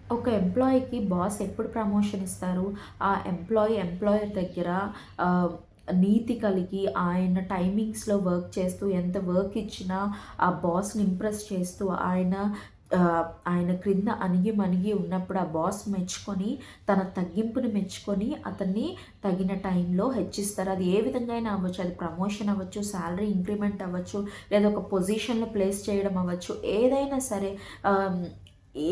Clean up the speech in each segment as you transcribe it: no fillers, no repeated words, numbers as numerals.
ఒక ఎంప్లాయీకి బాస్ ఎప్పుడు ప్రమోషన్ ఇస్తారు? ఆ ఎంప్లాయర్ దగ్గర ఆహ్, నీతి కలిగి ఆయన టైమింగ్స్‌లో వర్క్ చేస్తూ ఎంత వర్క్ ఇచ్చినా ఆ బాస్‌ని ఇంప్రెస్ చేస్తూ ఆయన క్రింద అణిగి ఉన్నప్పుడు ఆ బాస్ మెచ్చుకొని తన తగ్గింపుని మెచ్చుకొని అతన్ని తగిన టైంలో హెచ్చిస్తారు. అది ఏ విధంగా అయినా అవ్వచ్చు. అది ప్రమోషన్ అవ్వచ్చు, సాలరీ ఇంక్రిమెంట్ అవ్వచ్చు, లేదా ఒక పొజిషన్‌లో ప్లేస్ చేయడం అవ్వచ్చు. ఏదైనా సరే ఆహ్,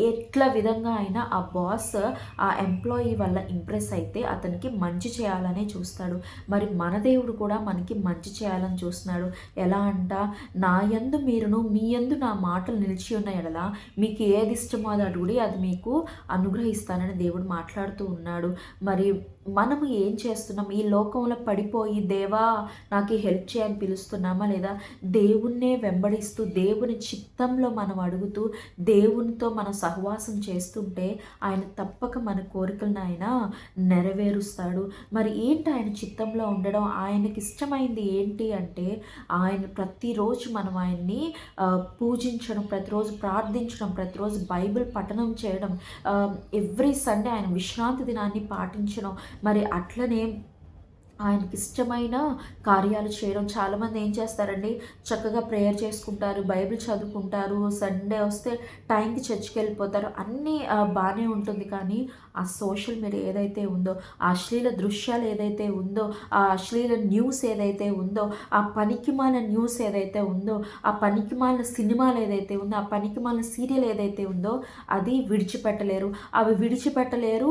ఎట్ల విధంగా అయినా ఆ బాస్ ఆ ఎంప్లాయీ వల్ల ఇంప్రెస్ అయితే అతనికి మంచి చేయాలనే చూస్తాడు. మరి మన దేవుడు కూడా మనకి మంచి చేయాలని చూస్తున్నాడు. ఎలా అంట, నా యందు మీరును మీ యందు నా మాటలు నిలిచి ఉన్న ఎడల మీకు ఏది ఇష్టమో అది అడుగుడి, అది మీకు అనుగ్రహిస్తానని దేవుడు మాట్లాడుతూ ఉన్నాడు. మరి మనము ఏం చేస్తున్నాం? ఈ లోకంలో పడిపోయి దేవా నాకు హెల్ప్ చేయని పిలుస్తున్నామా? లేదా దేవుణ్ణే వెంబడిస్తూ దేవుని చిత్తంలో మనం అడుగుతూ దేవునితో మనం సహవాసం చేస్తుంటే ఆయన తప్పక మన కోరికలను ఆయన నెరవేరుస్తాడు. మరి ఏంటి ఆయన చిత్తంలో ఉండడం? ఆయనకి ఇష్టమైంది ఏంటి అంటే ఆయన ప్రతిరోజు మనం ఆయన్ని పూజించడం, ప్రతిరోజు ప్రార్థించడం, ప్రతిరోజు బైబిల్ పఠనం చేయడం, ఎవ్రీ సండే ఆయన విశ్రాంతి దినాన్ని పాటించడం. మరి అట్లనే ఆయనకిష్టమైన కార్యాలు చేయడం. చాలామంది ఏం చేస్తారండి, చక్కగా ప్రేయర్ చేసుకుంటారు, బైబిల్ చదువుకుంటారు, సండే వస్తే టైంకి చర్చికెళ్ళిపోతారు. అన్నీ బానే ఉంటుంది. కానీ ఆ సోషల్ మీడియా ఏదైతే ఉందో, ఆ అశ్లీల దృశ్యాలు ఏదైతే ఉందో, ఆ అశ్లీల న్యూస్ ఏదైతే ఉందో, ఆ పనికిమాలిన న్యూస్ ఏదైతే ఉందో, ఆ పనికిమాలిన సినిమాలు ఏదైతే ఉందో, ఆ పనికిమాలిన సీరియల్ ఏదైతే ఉందో అది విడిచిపెట్టలేరు. అవి విడిచిపెట్టలేరు.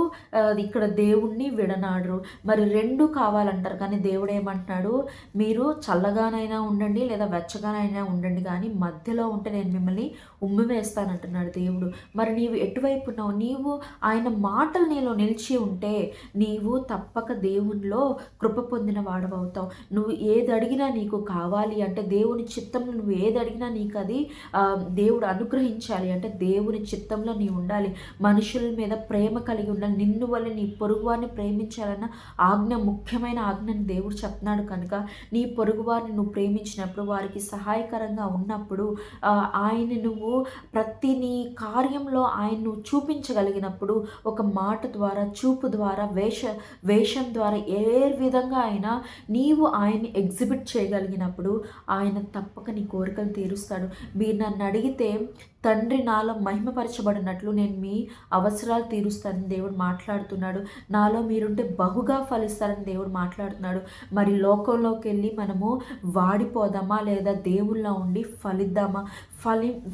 ఇక్కడ దేవుణ్ణి విడనాడరు. మరి 2 కావాలంటారు. కానీ దేవుడు ఏమంటున్నాడు, మీరు చల్లగానైనా ఉండండి లేదా వెచ్చగానైనా ఉండండి, కానీ మధ్యలో ఉంటే నేను మిమ్మల్ని ఉమ్మివేస్తానంటున్నాడు దేవుడు. మరి నీవు ఎటువైపు ఉన్నావు? నీవు ఆయన మాటలు నీలో నిలిచి ఉంటే నీవు తప్పక దేవునిలో కృప పొందిన వాడవవుతావు. నువ్వు ఏది అడిగినా నీకు కావాలి అంటే దేవుని చిత్తంలో నువ్వు ఏది అడిగినా నీకు అది దేవుడు అనుగ్రహించాలి అంటే దేవుని చిత్తంలో నీవు ఉండాలి. మనుషుల మీద ప్రేమ కలిగి ఉండాలి. నిన్ను వల్ల నీ పొరుగువారిని ప్రేమించాలన్న ఆజ్ఞ, ముఖ్యమైన ఆజ్ఞని దేవుడు చెప్తున్నాడు. కనుక నీ పొరుగువారిని నువ్వు ప్రేమించినప్పుడు, వారికి సహాయకరంగా ఉన్నప్పుడు, ఆయన్ని నువ్వు ప్రతి నీ కార్యంలో ఆయన నువ్వు చూపించగలిగినప్పుడు, ఒక మాట ద్వారా, చూపు ద్వారా, వేషం ద్వారా ఏ విధంగా అయినా నీవు ఆయన్ని ఎగ్జిబిట్ చేయగలిగినప్పుడు ఆయన తప్పక నీ కోరికలు తీరుస్తాడు. మీరు నన్ను అడిగితే తండ్రి నాలో మహిమపరచబడినట్లు నేను మీ అవసరాలు తీరుస్తానని దేవుడు మాట్లాడుతున్నాడు. నాలో మీరుంటే బహుగా ఫలిస్తారని దేవుడు మాట్లాడుతున్నాడు. మరి లోకంలోకి వెళ్ళి మనము వాడిపోదామా లేదా దేవుళ్ళలో ఉండి ఫలిద్దామా?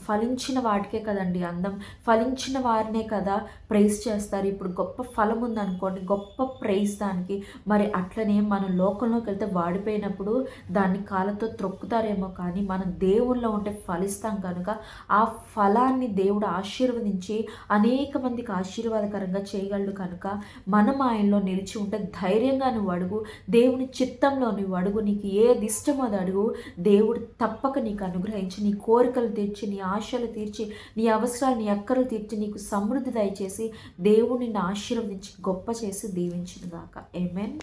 ఫలించిన వాటికే కదండి అందం. ఫలించిన వారినే కదా ప్రైజ్ చేస్తారు. ఇప్పుడు గొప్ప ఫలం ఉందనుకోండి, గొప్ప ప్రైజ్ దానికి. మరి అట్లనే మనం లోకంలోకి వెళ్తే వాడిపోయినప్పుడు దాన్ని కాళ్ళతో త్రొక్కుతారేమో, కానీ మనం దేవుళ్ళలో ఉంటే ఫలిస్తాం. కనుక ఆ ఫలాన్ని దేవుడు ఆశీర్వదించి అనేక మందికి ఆశీర్వాదకరంగా చేయగలడు. కనుక మనం ఆయనలో నిలిచి ఉంటే ధైర్యంగా నువ్వు అడుగు, దేవుని చిత్తంలో నువ్వు అడుగు, నీకు ఏది ఇష్టమో అది అడుగు. దేవుడు తప్పక నీకు అనుగ్రహించి నీ కోరికలు తీర్చి, నీ ఆశలు తీర్చి, నీ అవసరాలు, నీ అక్కరలు తీర్చి, నీకు సమృద్ధి దయచేసి దేవుడు నిన్ను ఆశీర్వదించి గొప్ప చేసి దీవించును గాక. ఆమేన్.